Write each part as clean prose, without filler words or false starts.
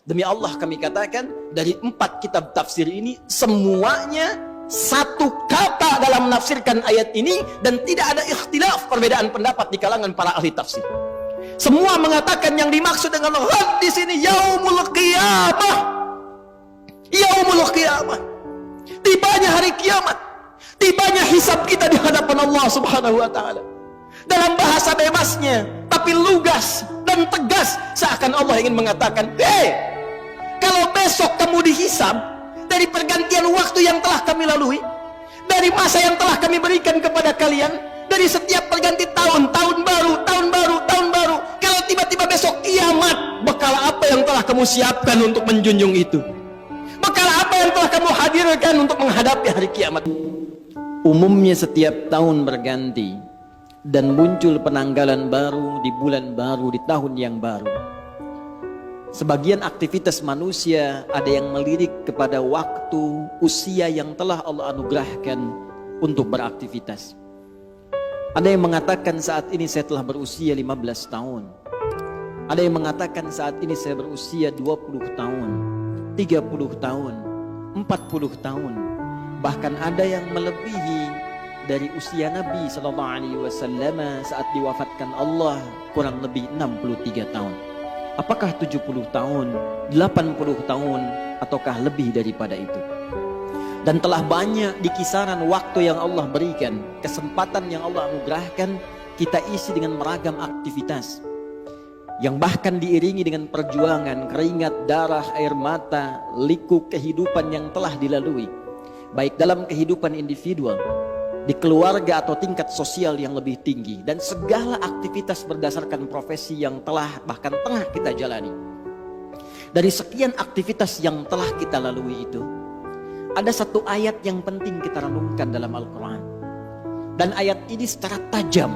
Demi Allah kami katakan, dari 4 kitab tafsir ini semuanya satu kata dalam menafsirkan ayat ini, dan tidak ada ikhtilaf, perbedaan pendapat di kalangan para ahli tafsir. Semua mengatakan yang dimaksud dengan ghad di sini yaumul qiyamah. Yaumul qiyamah. Tibanya hari kiamat. Tibanya hisab kita di hadapan Allah Subhanahu wa taala. Dalam bahasa bebasnya, tapi lugas dan tegas, seakan Allah ingin mengatakan, kalau besok kamu dihisab dari pergantian waktu yang telah kami lalui, dari masa yang telah kami berikan kepada kalian, dari setiap perganti tahun, tahun baru, kalau tiba-tiba besok kiamat, bekal apa yang telah kamu siapkan untuk menjunjung itu? Bekal apa yang telah kamu hadirkan untuk menghadapi hari kiamat? Umumnya setiap tahun berganti dan muncul penanggalan baru di bulan baru, di tahun yang baru. Sebagian aktivitas manusia ada yang melirik kepada waktu usia yang telah Allah anugerahkan untuk beraktivitas. Ada yang mengatakan saat ini saya telah berusia 15 tahun. Ada yang mengatakan saat ini saya berusia 20 tahun, 30 tahun, 40 tahun. Bahkan ada yang melebihi dari usia Nabi SAW saat diwafatkan Allah, kurang lebih 63 tahun. Apakah 70 tahun, 80 tahun, ataukah lebih daripada itu? Dan telah banyak di kisaran waktu yang Allah berikan, kesempatan yang Allah anugerahkan, kita isi dengan meragam aktivitas yang bahkan diiringi dengan perjuangan, keringat, darah, air mata, liku kehidupan yang telah dilalui, baik dalam kehidupan individual, di keluarga atau tingkat sosial yang lebih tinggi, dan segala aktivitas berdasarkan profesi yang telah bahkan tengah kita jalani. Dari sekian aktivitas yang telah kita lalui itu, ada satu ayat yang penting kita renungkan dalam Al-Quran. Dan ayat ini secara tajam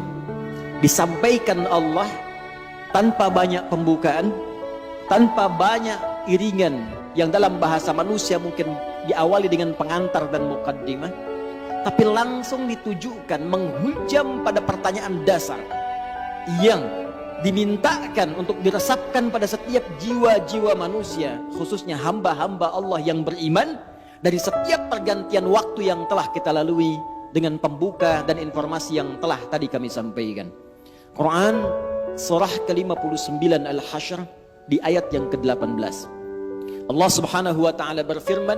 disampaikan Allah tanpa banyak pembukaan, tanpa banyak iringan yang dalam bahasa manusia mungkin diawali dengan pengantar dan mukaddimah, tapi langsung ditujukan menghujam pada pertanyaan dasar yang dimintakan untuk diresapkan pada setiap jiwa-jiwa manusia, khususnya hamba-hamba Allah yang beriman, dari setiap pergantian waktu yang telah kita lalui, dengan pembuka dan informasi yang telah tadi kami sampaikan. Quran surah ke-59 Al-Hasyr di ayat yang ke-18. Allah Subhanahu wa taala berfirman,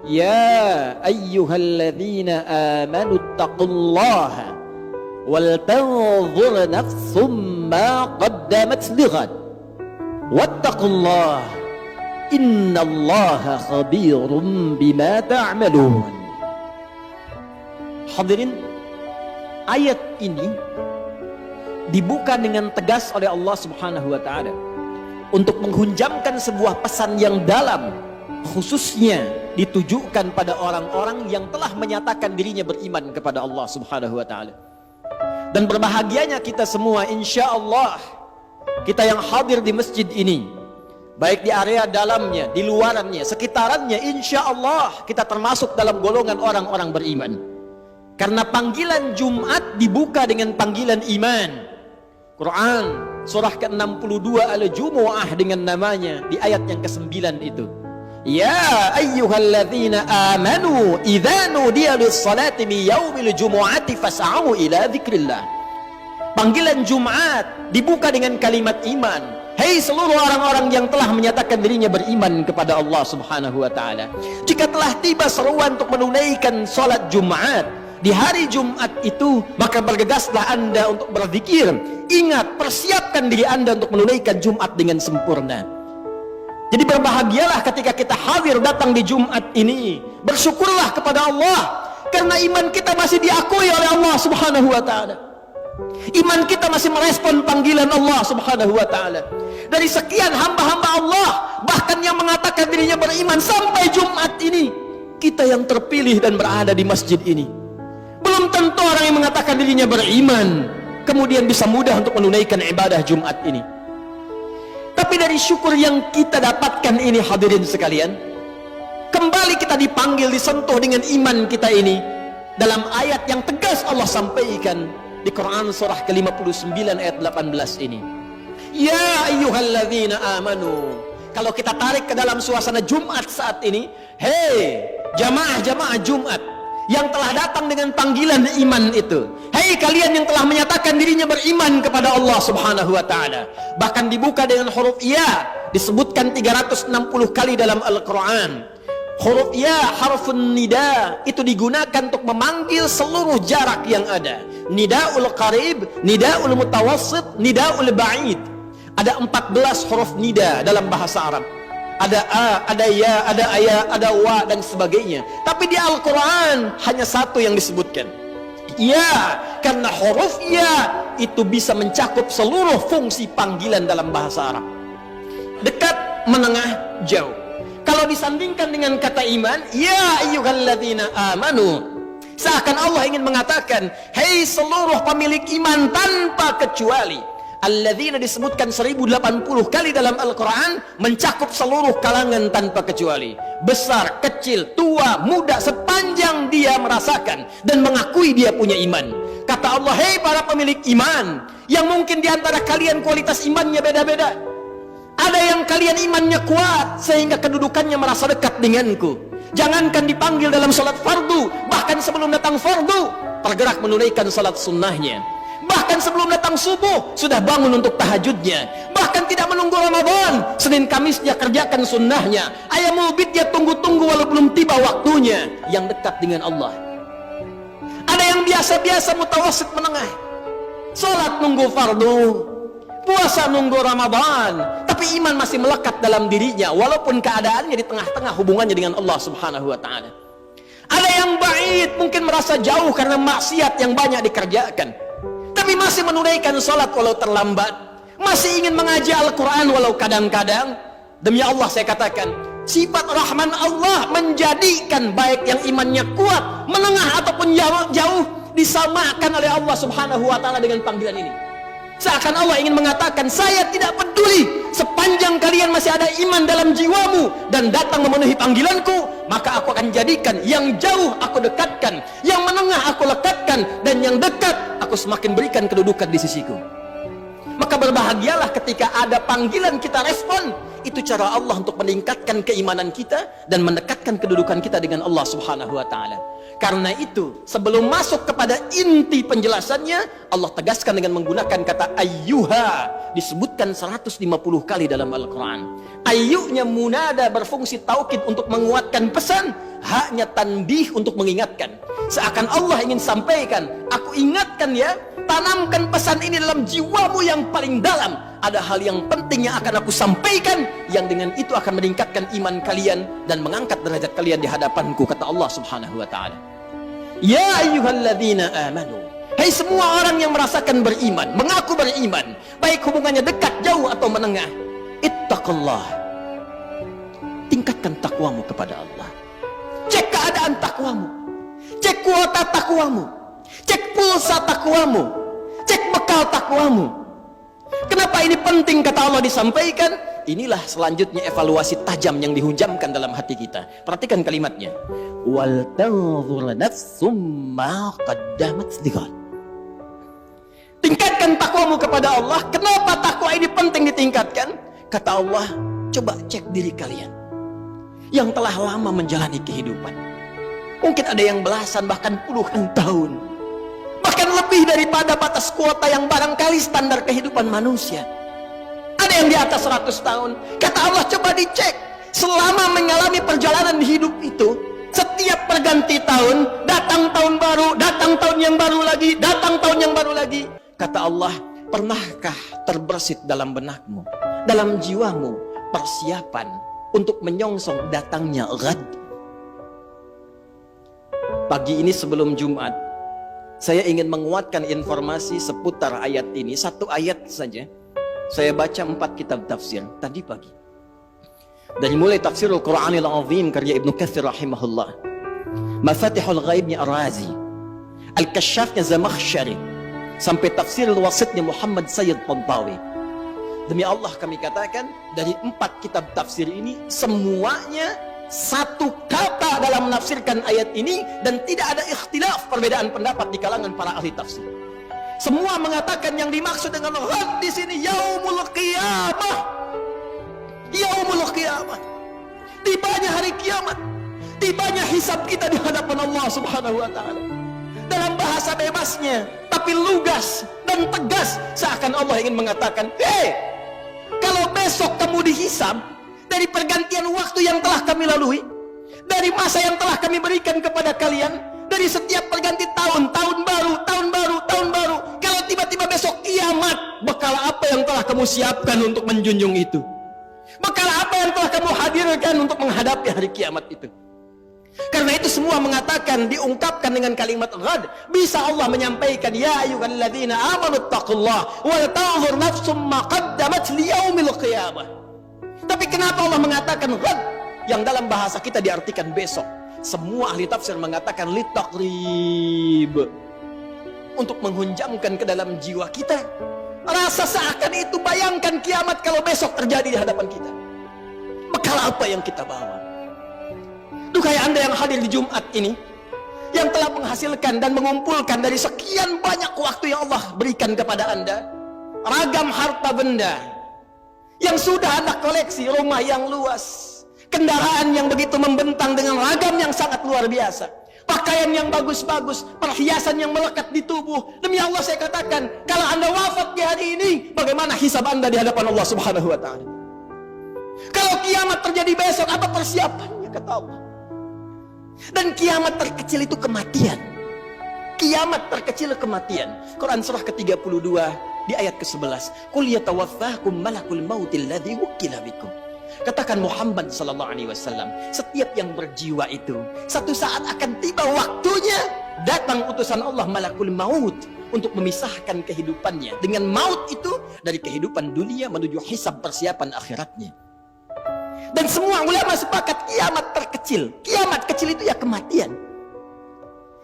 "Ya ayyuhalladzina amanu taqullaha wal tanzur nafsum ma qaddamat lighad wattaqullaha innallaha khabirum bima ta'malun." Hadirin, ayat ini dibuka dengan tegas oleh Allah Subhanahu wa taala untuk menghunjamkan sebuah pesan yang dalam, khususnya ditujukan pada orang-orang yang telah menyatakan dirinya beriman kepada Allah Subhanahu wa taala. Dan berbahagianya kita semua, insya Allah, kita yang hadir di masjid ini, baik di area dalamnya, di luarannya, sekitarannya, insya Allah kita termasuk dalam golongan orang-orang beriman. Karena panggilan Jumat dibuka dengan panggilan iman. Quran surah ke-62 Al-Jumu'ah dengan namanya di ayat yang ke-9 itu. Ya ayyuhalladzina amanu idza nudiya lis-salati min yaumil jumu'ati fas'au ila dzikrillah. Panggilan Jumat dibuka dengan kalimat iman. Hei seluruh orang-orang yang telah menyatakan dirinya beriman kepada Allah Subhanahu wa taala, jika telah tiba seruan untuk menunaikan salat Jumat di hari Jumat itu, maka bergegaslah Anda untuk berzikir. Ingat, persiapkan diri Anda untuk menunaikan Jumat dengan sempurna. Jadi berbahagialah ketika kita hadir datang di Jumat ini. Bersyukurlah kepada Allah karena iman kita masih diakui oleh Allah Subhanahu wa taala. Iman kita masih merespon panggilan Allah Subhanahu wa taala. Dari sekian hamba-hamba Allah, bahkan yang mengatakan dirinya beriman sampai Jumat ini, kita yang terpilih dan berada di masjid ini. Belum tentu orang yang mengatakan dirinya beriman kemudian bisa mudah untuk menunaikan ibadah Jumat ini. Tapi dari syukur yang kita dapatkan ini, hadirin sekalian, kembali kita dipanggil, disentuh dengan iman kita ini dalam ayat yang tegas Allah sampaikan di Quran surah ke-59 ayat 18 ini. Ya ayyuhalladzina amanu, kalau kita tarik ke dalam suasana Jumat saat ini, hei jamaah-jamaah Jumat yang telah datang dengan panggilan iman itu, hei kalian yang telah menyatakan dirinya beriman kepada Allah Subhanahu wa taala, bahkan dibuka dengan huruf ya, disebutkan 360 kali dalam Al-Qur'an. Huruf ya, harfun nida, itu digunakan untuk memanggil seluruh jarak yang ada. Nidaul qarib, nidaul mutawassit, nidaul ba'id. Ada 14 huruf nida dalam bahasa Arab. Ada a, ada ya, ada aya, ada wa, dan sebagainya. Tapi di Al-Quran hanya satu yang disebutkan, ya, karena huruf ya itu bisa mencakup seluruh fungsi panggilan dalam bahasa Arab. Dekat, menengah, jauh. Kalau disandingkan dengan kata iman, ya ayyuhalladzina amanu, seakan Allah ingin mengatakan, hei seluruh pemilik iman tanpa kecuali. Alladzina disebutkan 1080 kali dalam Al-Quran, mencakup seluruh kalangan tanpa kecuali, besar, kecil, tua, muda, sepanjang dia merasakan dan mengakui dia punya iman. Kata Allah, hei para pemilik iman, yang mungkin diantara kalian kualitas imannya beda-beda. Ada yang kalian imannya kuat sehingga kedudukannya merasa dekat denganku. Jangankan dipanggil dalam salat fardu, bahkan sebelum datang fardu tergerak menunaikan salat sunnahnya. Bahkan sebelum datang subuh sudah bangun untuk tahajudnya. Bahkan tidak menunggu Ramadan, Senin Kamis dia kerjakan sunnahnya. Ayamul bid dia tunggu-tunggu walau belum tiba waktunya. Yang dekat dengan Allah. Ada yang biasa-biasa mutawasit menengah, salat nunggu fardu, puasa nunggu Ramadan, tapi iman masih melekat dalam dirinya walaupun keadaannya di tengah-tengah hubungannya dengan Allah Subhanahu wa taala. Ada yang ba'id, mungkin merasa jauh karena maksiat yang banyak dikerjakan, tapi masih menunaikan salat walau terlambat, masih ingin mengaji Al-Quran walau kadang-kadang. Demi Allah saya katakan, sifat Rahman Allah menjadikan baik yang imannya kuat, menengah ataupun jauh disamakan oleh Allah Subhanahu wa taala dengan panggilan ini. Seakan Allah ingin mengatakan, saya tidak peduli sepanjang kalian masih ada iman dalam jiwamu dan datang memenuhi panggilanku, maka aku akan jadikan yang jauh aku dekatkan, yang menengah aku lekatkan, dan yang dekat aku semakin berikan kedudukan di sisiku. Maka berbahagialah ketika ada panggilan kita respon. Itu cara Allah untuk meningkatkan keimanan kita dan mendekatkan kedudukan kita dengan Allah Subhanahu wa taala. Karena itu, sebelum masuk kepada inti penjelasannya, Allah tegaskan dengan menggunakan kata ayyuha, disebutkan 150 kali dalam Al-Quran. Ayyunya munada berfungsi taukid untuk menguatkan pesan, haknya tanbih untuk mengingatkan. Seakan Allah ingin sampaikan, aku ingatkan ya, tanamkan pesan ini dalam jiwamu yang paling dalam. Ada hal yang penting yang akan aku sampaikan, yang dengan itu akan meningkatkan iman kalian dan mengangkat derajat kalian di hadapanku, kata Allah Subhanahu wa taala. Ya ayyuhalladzina amanu, hai semua orang yang merasakan beriman, mengaku beriman, baik hubungannya dekat, jauh atau menengah, ittaqullah, tingkatkan takwamu kepada Allah. Cek keadaan takwamu, cek kuota takwamu, cek pulsa takwamu, cek bekal takwamu. Kenapa ini penting kata Allah disampaikan? Inilah selanjutnya evaluasi tajam yang dihujamkan dalam hati kita. Perhatikan kalimatnya. Wal tanzur nafsum ma qaddamat lighad. Tingkatkan takwamu kepada Allah. Kenapa takwa ini penting ditingkatkan? Kata Allah, coba cek diri kalian yang telah lama menjalani kehidupan. Mungkin ada yang belasan bahkan puluhan tahun, bahkan lebih daripada batas kuota yang barangkali standar kehidupan manusia. Ada yang di atas 100 tahun. Kata Allah, coba dicek selama mengalami perjalanan hidup itu, setiap perganti tahun, datang tahun baru, datang tahun yang baru lagi, datang tahun yang baru lagi. Kata Allah, pernahkah terbersit dalam benakmu, dalam jiwamu, persiapan untuk menyongsong datangnya ghad? Pagi ini sebelum Jumat, saya ingin menguatkan informasi seputar ayat ini. Satu ayat saja. Saya baca 4 kitab tafsir tadi pagi. Dari mulai Tafsirul Quranil Azim karya Ibnu Katsir rahimahullah, Mafatihul Ghaibnya Ar-Razi, Al-Kasyafnya Zamakhsyari, sampai Tafsirul Wasitnya Muhammad Sayyid Tantawi. Demi Allah kami katakan, dari 4 kitab tafsir ini semuanya satu kata dalam menafsirkan ayat ini, dan tidak ada ikhtilaf, perbedaan pendapat di kalangan para ahli tafsir. Semua mengatakan yang dimaksud dengan ghad di sini yaumul qiyamah. Yaumul qiyamah. Tibanya hari kiamat. Tibanya hisab kita di hadapan Allah Subhanahu wa taala. Dalam bahasa bebasnya, tapi lugas dan tegas, seakan Allah ingin mengatakan, "Hei, kalau besok kamu dihisab dari pergantian waktu yang telah kami lalui, dari masa yang telah kami berikan kepada kalian, dari setiap perganti tahun, tahun baru, kalau tiba-tiba besok kiamat, bekal apa yang telah kamu siapkan untuk menjunjung itu? Bekal apa yang telah kamu hadirkan untuk menghadapi hari kiamat itu?" Karena itu semua mengatakan, diungkapkan dengan kalimat ghad. Bisa Allah menyampaikan, "Ya ayyuhalladzina amanu taqullaha wal tanzur nafsum ma qaddamat liyaumil qiyamah." Tapi kenapa Allah mengatakan ghad, yang dalam bahasa kita diartikan besok? Semua ahli tafsir mengatakan litaqrib, untuk menghunjamkan ke dalam jiwa kita rasa seakan itu, bayangkan kiamat kalau besok terjadi di hadapan kita. Bekal apa yang kita bawa? Duhai Anda yang hadir di Jumat ini, yang telah menghasilkan dan mengumpulkan dari sekian banyak waktu yang Allah berikan kepada Anda, ragam harta benda yang sudah Anda koleksi, rumah yang luas, kendaraan yang begitu membentang dengan ragam yang sangat luar biasa, pakaian yang bagus-bagus, perhiasan yang melekat di tubuh. Demi Allah saya katakan, kalau Anda wafat di hari ini, bagaimana hisab Anda di hadapan Allah Subhanahu wa taala? Kalau kiamat terjadi besok, apa persiapannya, kata Allah? Dan kiamat terkecil itu kematian. Kiamat terkecil kematian. Quran surah ke-32 di ayat ke-11. Qul yatawaffakum malakul mautil ladzi wukkila bikum. Katakan Muhammad sallallahu alaihi wasallam, setiap yang berjiwa itu satu saat akan tiba waktunya, datang utusan Allah malakul maut untuk memisahkan kehidupannya dengan maut itu dari kehidupan dunia menuju hisab persiapan akhiratnya. Dan semua ulama sepakat kiamat terkecil. Kiamat kecil itu ya kematian.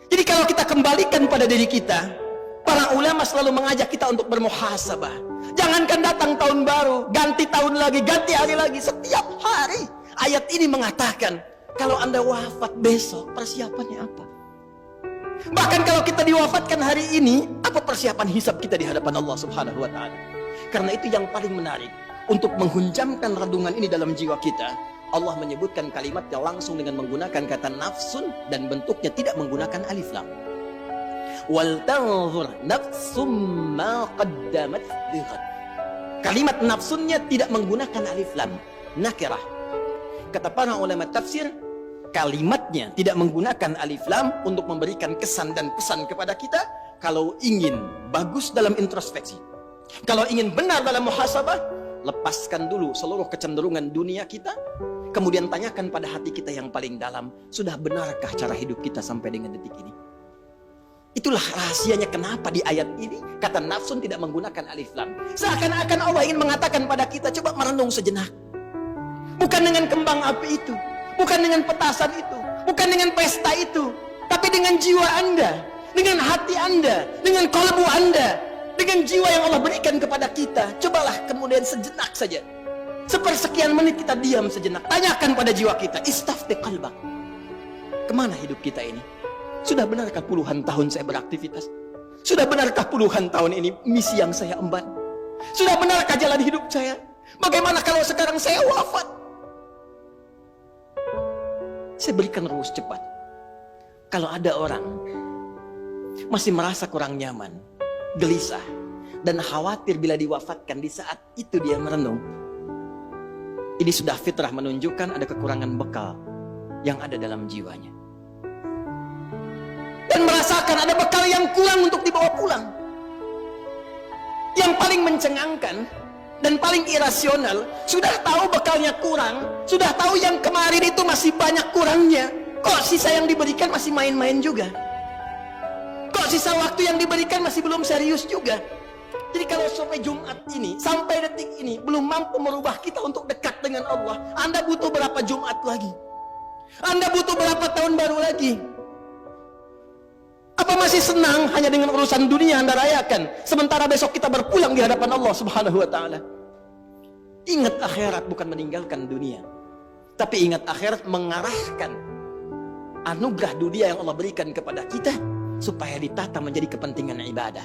Jadi kalau kita kembalikan pada diri kita, para ulama selalu mengajak kita untuk bermuhasabah. Jangankan datang tahun baru, ganti tahun lagi, ganti hari lagi, setiap hari. Ayat ini mengatakan, kalau Anda wafat besok, persiapannya apa? Bahkan kalau kita diwafatkan hari ini, apa persiapan hisab kita di hadapan Allah Subhanahu wa taala? Karena itu yang paling menarik, untuk menghunjamkan renungan ini dalam jiwa kita, Allah menyebutkan kalimatnya langsung dengan menggunakan kata nafsun, dan bentuknya tidak menggunakan alif lam. Wal tanzur nafsum ma qaddamat lighad. Kalimat nafsunnya tidak menggunakan alif lam, nakirah. Kata para ulama tafsir, kalimatnya tidak menggunakan alif lam untuk memberikan kesan dan pesan kepada kita. Kalau ingin bagus dalam introspeksi, kalau ingin benar dalam muhasabah, lepaskan dulu seluruh kecenderungan dunia kita, kemudian tanyakan pada hati kita yang paling dalam, sudah benarkah cara hidup kita sampai dengan detik ini? Itulah rahasianya kenapa di ayat ini kata nafsun tidak menggunakan alif lam. Seakan-akan Allah ingin mengatakan pada kita, coba merenung sejenak. Bukan dengan kembang api itu, bukan dengan petasan itu, bukan dengan pesta itu, tapi dengan jiwa Anda, dengan hati Anda, dengan kalbu Anda, dengan jiwa yang Allah berikan kepada kita. Cobalah kemudian sejenak saja, sepersekian menit kita diam sejenak, tanyakan pada jiwa kita, istafti qalbak, kemana hidup kita ini? Sudah benarkah puluhan tahun saya beraktivitas? Sudah benarkah puluhan tahun ini misi yang saya emban? Sudah benarkah jalan hidup saya? Bagaimana kalau sekarang saya wafat? Saya berikan rumus cepat. Kalau ada orang masih merasa kurang nyaman, gelisah, dan khawatir bila diwafatkan, di saat itu dia merenung, ini sudah fitrah menunjukkan ada kekurangan bekal yang ada dalam jiwanya, dan merasakan ada bekal yang kurang untuk dibawa pulang. Yang paling mencengangkan dan paling irasional, sudah tahu bekalnya kurang, sudah tahu yang kemarin itu masih banyak kurangnya, kok sisa yang diberikan masih main-main juga? Kok sisa waktu yang diberikan masih belum serius juga? Jadi kalau sampai Jumat ini, sampai detik ini belum mampu merubah kita untuk dekat dengan Allah, Anda butuh berapa Jumat lagi? Anda butuh berapa tahun baru lagi? Apa masih senang hanya dengan urusan dunia Anda rayakan, sementara besok kita berpulang di hadapan Allah Subhanahu wa taala? Ingat akhirat bukan meninggalkan dunia, tapi ingat akhirat mengarahkan anugerah dunia yang Allah berikan kepada kita supaya ditata menjadi kepentingan ibadah.